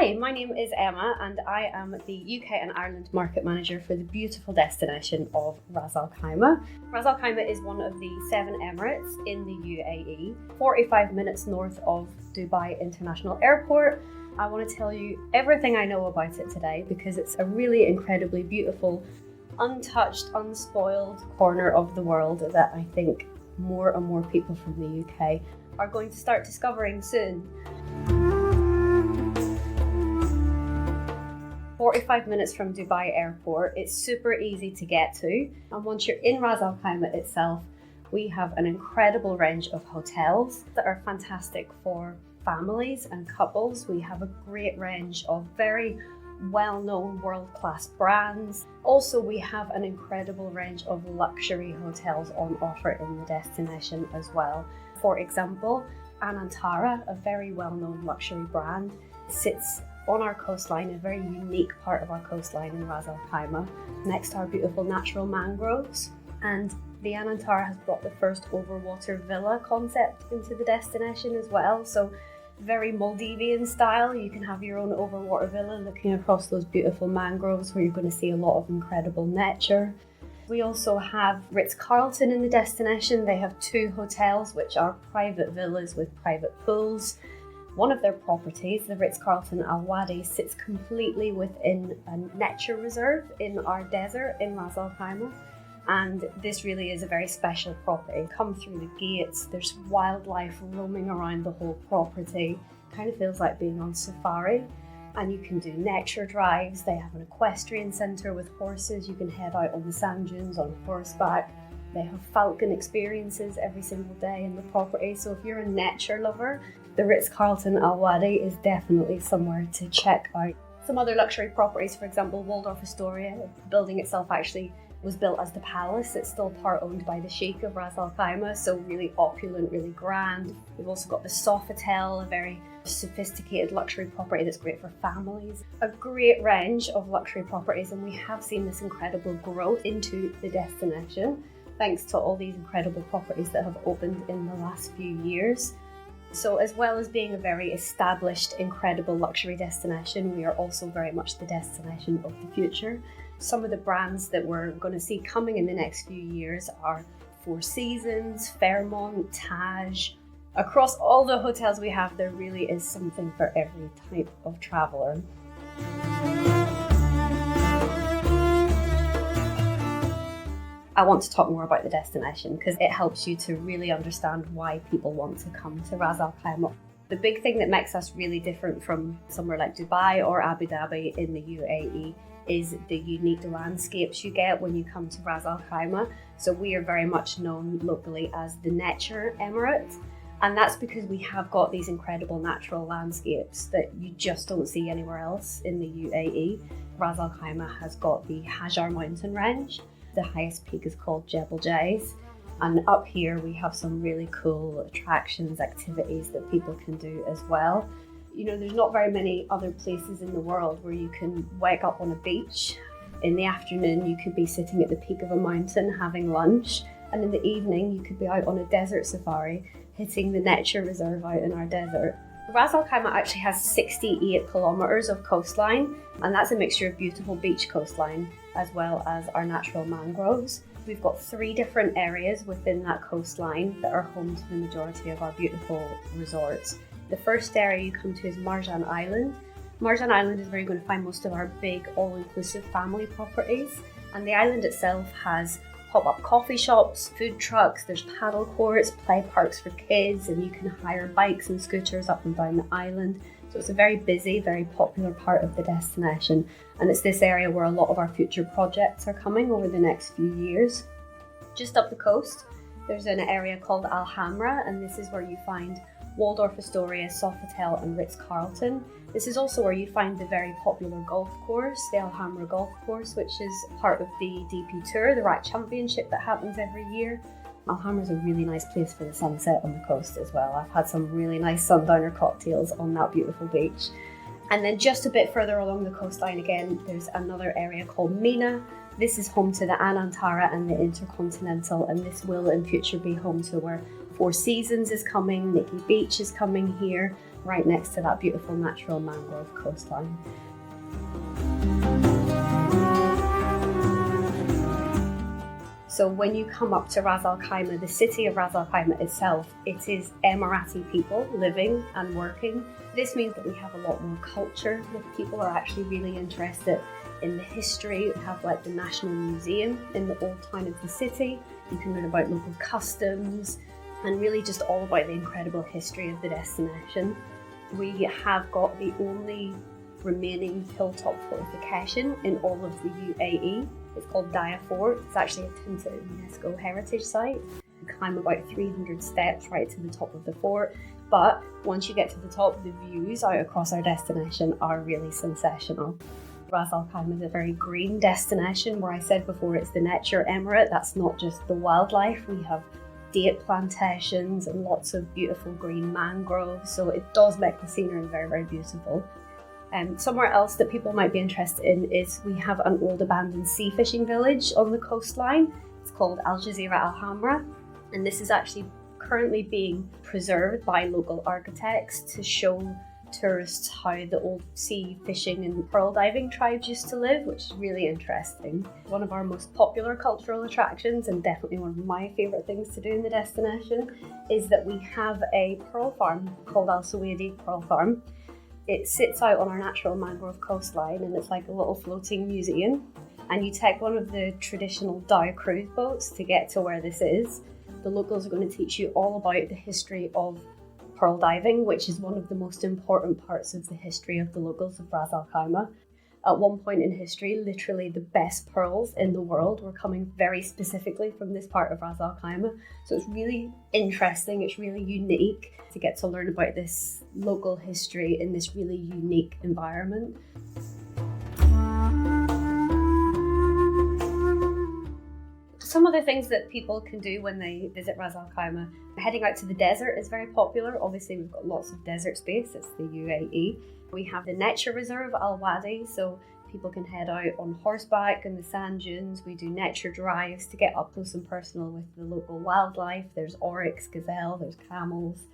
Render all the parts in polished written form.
Hi, my name is Emma and I am the UK and Ireland Market Manager for the beautiful destination of Ras Al Khaimah. Ras Al Khaimah is one of the 7 Emirates in the UAE, 45 minutes north of Dubai International Airport. I want to tell you everything I know about it today because it's a really incredibly beautiful, untouched, unspoiled corner of the world that I think more and more people from the UK are going to start discovering soon. 45 minutes from Dubai Airport, it's super easy to get to, and once you're in Ras Al Khaimah itself, we have an incredible range of hotels that are fantastic for families and couples. We have a great range of very well-known world-class brands. Also, we have an incredible range of luxury hotels on offer in the destination as well. For example, Anantara, a very well-known luxury brand, sits on our coastline, a very unique part of our coastline in Ras Al Khaimah, next to our beautiful natural mangroves. And the Anantara has brought the first overwater villa concept into the destination as well. So very Maldivian style. You can have your own overwater villa looking across those beautiful mangroves where you're going to see a lot of incredible nature. We also have Ritz-Carlton in the destination. They have 2 hotels which are private villas with private pools. One of their properties, the Ritz-Carlton Al Wadi, sits completely within a nature reserve in our desert in Ras Al Khaimah. And this really is a very special property. Come through the gates, there's wildlife roaming around the whole property. Kind of feels like being on safari. And you can do nature drives. They have an equestrian centre with horses. You can head out on the sand dunes on horseback. They have falcon experiences every single day in the property. So if you're a nature lover, the Ritz-Carlton Al Wadi is definitely somewhere to check out. Some other luxury properties, for example, Waldorf Astoria, the building itself actually was built as the palace. It's still part owned by the Sheikh of Ras Al Khaimah, so really opulent, really grand. We've also got the Sofitel, a very sophisticated luxury property that's great for families. A great range of luxury properties, and we have seen this incredible growth into the destination thanks to all these incredible properties that have opened in the last few years. So as well as being a very established, incredible luxury destination, we are also very much the destination of the future. Some of the brands that we're going to see coming in the next few years are Four Seasons, Fairmont, Taj. Across all the hotels we have, there really is something for every type of traveller. I want to talk more about the destination because it helps you to really understand why people want to come to Ras Al Khaimah. The big thing that makes us really different from somewhere like Dubai or Abu Dhabi in the UAE is the unique landscapes you get when you come to Ras Al Khaimah. So we are very much known locally as the Nature Emirate. And that's because we have got these incredible natural landscapes that you just don't see anywhere else in the UAE. Ras Al Khaimah has got the Hajar mountain range. The highest peak is called Jebel Jais, and up here we have some really cool attractions, activities that people can do as well. You know, there's not very many other places in the world where you can wake up on a beach. In the afternoon you could be sitting at the peak of a mountain having lunch, and in the evening you could be out on a desert safari hitting the nature reserve out in our desert. Ras Al Khaimah actually has 68 kilometres of coastline, and that's a mixture of beautiful beach coastline as well as our natural mangroves. We've got 3 different areas within that coastline that are home to the majority of our beautiful resorts. The first area you come to is Marjan Island. Marjan Island is where you're going to find most of our big all-inclusive family properties, and the island itself has pop-up coffee shops, food trucks, there's paddle courts, play parks for kids, and you can hire bikes and scooters up and down the island. So it's a very busy, very popular part of the destination, and it's this area where a lot of our future projects are coming over the next few years. Just up the coast, there's an area called Al Hamra, and this is where you find Waldorf Astoria, Sofitel and Ritz-Carlton. This is also where you find the very popular golf course, the Al Hamra Golf Course, which is part of the DP Tour, the RAC Championship that happens every year. Al Hamra is a really nice place for the sunset on the coast as well. I've had some really nice sundowner cocktails on that beautiful beach. And then just a bit further along the coastline again, there's another area called Mina. This is home to the Anantara and the Intercontinental, and this will in future be home to where Four Seasons is coming, Nikki Beach is coming here, right next to that beautiful natural mangrove coastline. So when you come up to Ras Al Khaimah, the city of Ras Al Khaimah itself, it is Emirati people living and working. This means that we have a lot more culture. The people are actually really interested in the history. We have like the National Museum in the old town of the city. You can learn about local customs and really just all about the incredible history of the destination. We have got the only remaining hilltop fortification in all of the UAE. It's called Daya Fort. It's actually a tinted UNESCO heritage site. You climb about 300 steps right to the top of the fort, but once you get to the top, the views out across our destination are really sensational. Ras Al Khaimah is a very green destination, where I said before it's the Nature Emirate. That's not just the wildlife. We have date plantations and lots of beautiful green mangroves, so it does make the scenery very, very beautiful. Somewhere else that people might be interested in is we have an old abandoned sea fishing village on the coastline. It's called Al Jazeera Al Hamra, and this is actually currently being preserved by local architects to show tourists how the old sea fishing and pearl diving tribes used to live, which is really interesting. One of our most popular cultural attractions, and definitely one of my favourite things to do in the destination, is that we have a pearl farm called Al Suwaidi Pearl Farm. It sits out on our natural mangrove coastline, and it's like a little floating museum. And you take one of the traditional dhow cruise boats to get to where this is. The locals are going to teach you all about the history of pearl diving, which is one of the most important parts of the history of the locals of Ras Al Khaimah. At one point in history, literally the best pearls in the world were coming very specifically from this part of Ras Al Khaimah. So it's really interesting, it's really unique to get to learn about this local history in this really unique environment. Some of the things that people can do when they visit Ras Al Khaimah, heading out to the desert is very popular. Obviously, we've got lots of desert space, it's the UAE. We have the nature reserve, Al Wadi, so people can head out on horseback in the sand dunes. We do nature drives to get up close and personal with the local wildlife. There's oryx, gazelle, there's camels.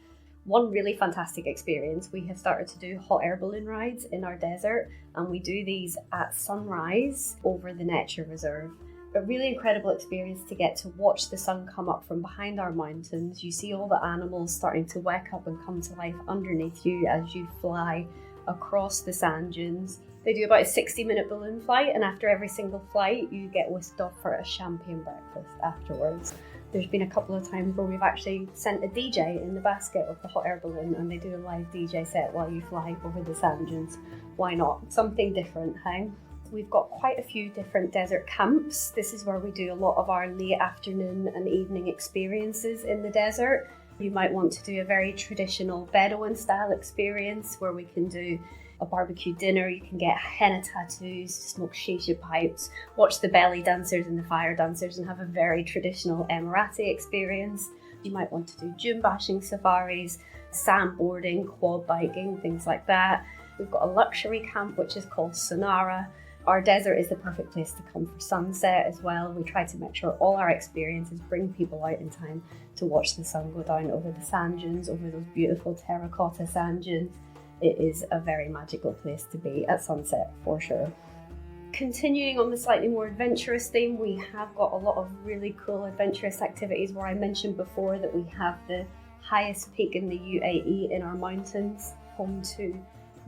One really fantastic experience, we have started to do hot air balloon rides in our desert, and we do these at sunrise over the nature reserve. A really incredible experience to get to watch the sun come up from behind our mountains. You see all the animals starting to wake up and come to life underneath you as you fly across the sand dunes. They do about a 60-minute balloon flight, and after every single flight you get whisked off for a champagne breakfast afterwards. There's been a couple of times where we've actually sent a DJ in the basket of the hot air balloon, and they do a live DJ set while you fly over the sand dunes. Why not? Something different, hey? We've got quite a few different desert camps. This is where we do a lot of our late afternoon and evening experiences in the desert. You might want to do a very traditional Bedouin style experience where we can do a barbecue dinner, you can get henna tattoos, smoke shisha pipes, watch the belly dancers and the fire dancers, and have a very traditional Emirati experience. You might want to do dune bashing safaris, sandboarding, quad biking, things like that. We've got a luxury camp which is called Sonara. Our desert is the perfect place to come for sunset as well. We try to make sure all our experiences bring people out in time to watch the sun go down over the sand dunes, over those beautiful terracotta sand dunes. It is a very magical place to be at sunset for sure. Continuing on the slightly more adventurous theme, we have got a lot of really cool adventurous activities where I mentioned before that we have the highest peak in the UAE in our mountains, home to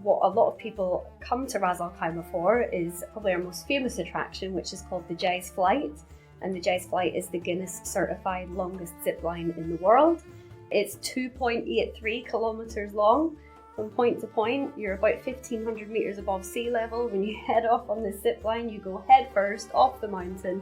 what a lot of people come to Ras Al Khaimah for is probably our most famous attraction, which is called the Jais Flight. And the Jais Flight is the Guinness certified longest zip line in the world. It's 2.83 kilometers long. From point to point, you're about 1,500 meters above sea level. When you head off on this zip line, you go head first off the mountain,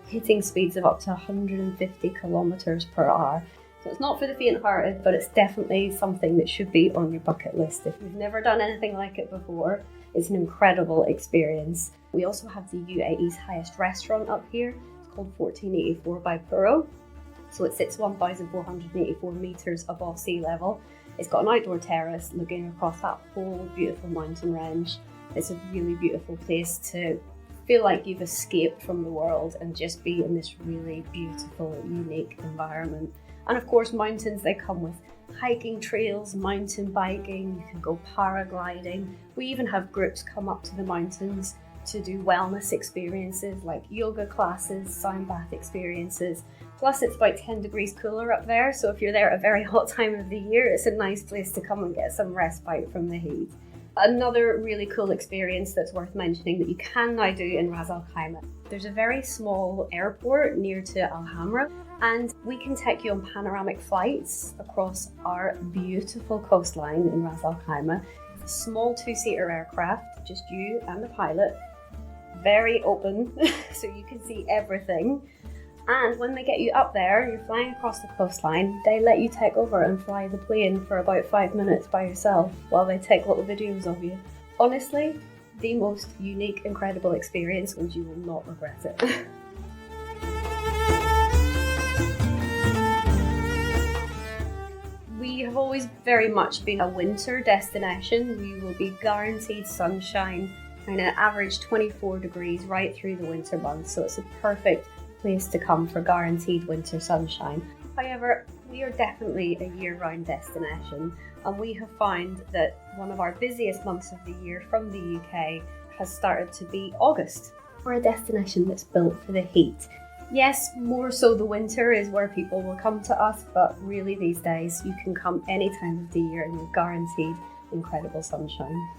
hitting speeds of up to 150 kilometers per hour. So it's not for the faint-hearted, but it's definitely something that should be on your bucket list. If you've never done anything like it before, it's an incredible experience. We also have the UAE's highest restaurant up here. It's called 1484 by Puro. So it sits 1,484 meters above sea level. It's got an outdoor terrace looking across that whole beautiful mountain range. It's a really beautiful place to feel like you've escaped from the world and just be in this really beautiful, unique environment. And of course, mountains, they come with hiking trails, mountain biking, you can go paragliding. We even have groups come up to the mountains to do wellness experiences like yoga classes, sound bath experiences. Plus it's about 10 degrees cooler up there, so if you're there at a very hot time of the year, it's a nice place to come and get some respite from the heat. Another really cool experience that's worth mentioning that you can now do in Ras Al Khaimah. There's a very small airport near to Al Hamra, and we can take you on panoramic flights across our beautiful coastline in Ras Al Khaimah. Small two-seater aircraft, just you and the pilot, very open, so you can see everything. And when they get you up there, you're flying across the coastline, they let you take over and fly the plane for about 5 minutes by yourself while they take little videos of you. Honestly, the most unique, incredible experience, and you will not regret it. We have always very much been a winter destination. We will be guaranteed sunshine, kind of average 24 degrees right through the winter months, so it's a perfect place to come for guaranteed winter sunshine. However, we are definitely a year-round destination, and we have found that one of our busiest months of the year from the UK has started to be August. We're a destination that's built for the heat. Yes, more so the winter is where people will come to us, but really these days you can come any time of the year and you're guaranteed incredible sunshine.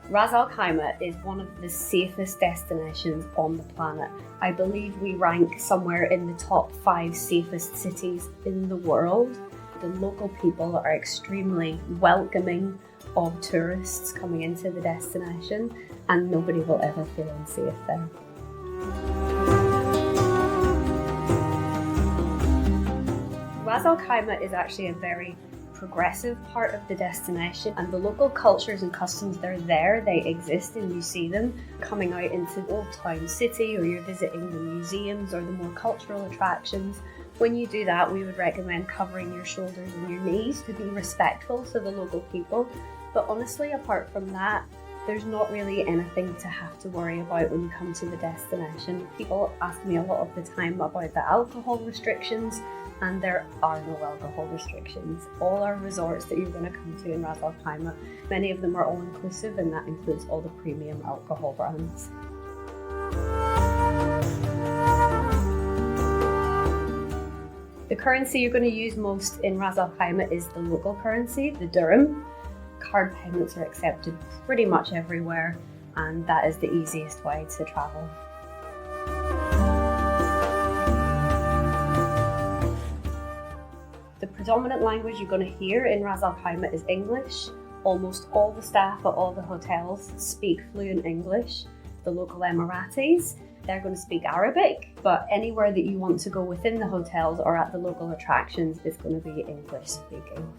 Ras Al Khaimah is one of the safest destinations on the planet. I believe we rank somewhere in the top 5 safest cities in the world. The local people are extremely welcoming of tourists coming into the destination, and nobody will ever feel unsafe there. Ras Al Khaimah is actually a very progressive part of the destination, and the local cultures and customs, they're there, they exist, and you see them coming out into Old Town City, or you're visiting the museums or the more cultural attractions. When you do that, we would recommend covering your shoulders and your knees to be respectful to the local people. But honestly, apart from that, there's not really anything to have to worry about when you come to the destination. People ask me a lot of the time about the alcohol restrictions, and there are no alcohol restrictions. All our resorts that you're going to come to in Ras Al Khaimah, many of them are all-inclusive, and that includes all the premium alcohol brands. The currency you're going to use most in Ras Al Khaimah is the local currency, the dirham. Card payments are accepted pretty much everywhere, and that is the easiest way to travel. The predominant language you're going to hear in Ras Al Khaimah is English. Almost all the staff at all the hotels speak fluent English. The local Emiratis, they're going to speak Arabic, but anywhere that you want to go within the hotels or at the local attractions is going to be English speaking.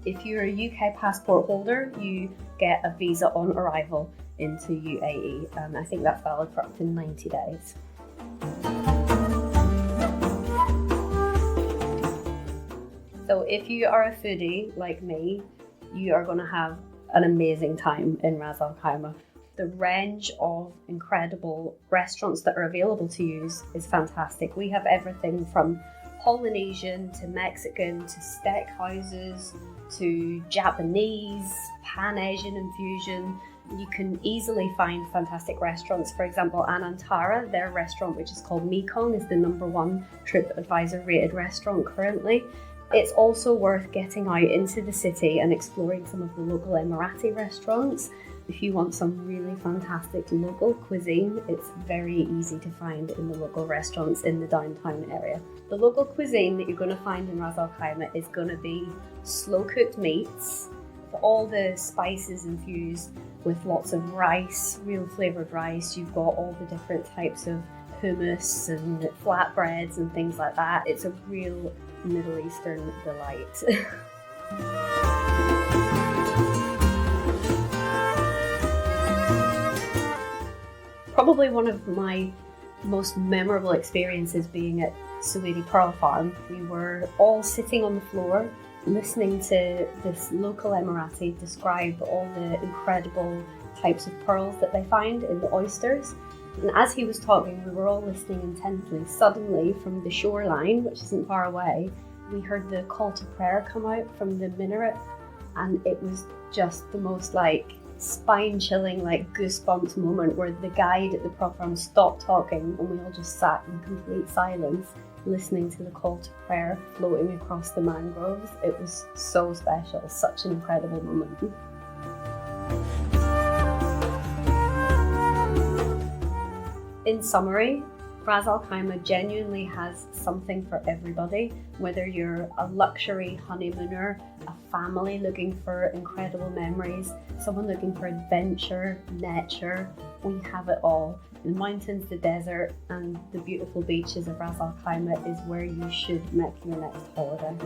If you're a UK passport holder, you get a visa on arrival into UAE, and I think that's valid for up to 90 days. So if you are a foodie like me, you are going to have an amazing time in Ras Al Khaimah. The range of incredible restaurants that are available to use is fantastic. We have everything from Polynesian to Mexican to steak houses to Japanese, Pan-Asian infusion. You can easily find fantastic restaurants. For example, Anantara, their restaurant, which is called Mekong, is the #1 TripAdvisor rated restaurant currently. It's also worth getting out into the city and exploring some of the local Emirati restaurants. If you want some really fantastic local cuisine, it's very easy to find in the local restaurants in the downtown area. The local cuisine that you're going to find in Ras Al Khaimah is going to be slow-cooked meats, all the spices infused with lots of rice, real flavoured rice. You've got all the different types of hummus and flatbreads and things like that. It's a real Middle Eastern delight. Probably one of my most memorable experiences being at Suwaidi Pearl Farm. We were all sitting on the floor listening to this local Emirati describe all the incredible types of pearls that they find in the oysters. And as he was talking, we were all listening intently. Suddenly, from the shoreline, which isn't far away, we heard the call to prayer come out from the minaret, and it was just the most spine-chilling, goosebumps moment where the guide at the program stopped talking and we all just sat in complete silence listening to the call to prayer floating across the mangroves. It was so special, such an incredible moment. In summary, Ras Al Khaimah genuinely has something for everybody. Whether you're a luxury honeymooner, a family looking for incredible memories, someone looking for adventure, nature, we have it all. The mountains, the desert, and the beautiful beaches of Ras Al Khaimah is where you should make your next holiday.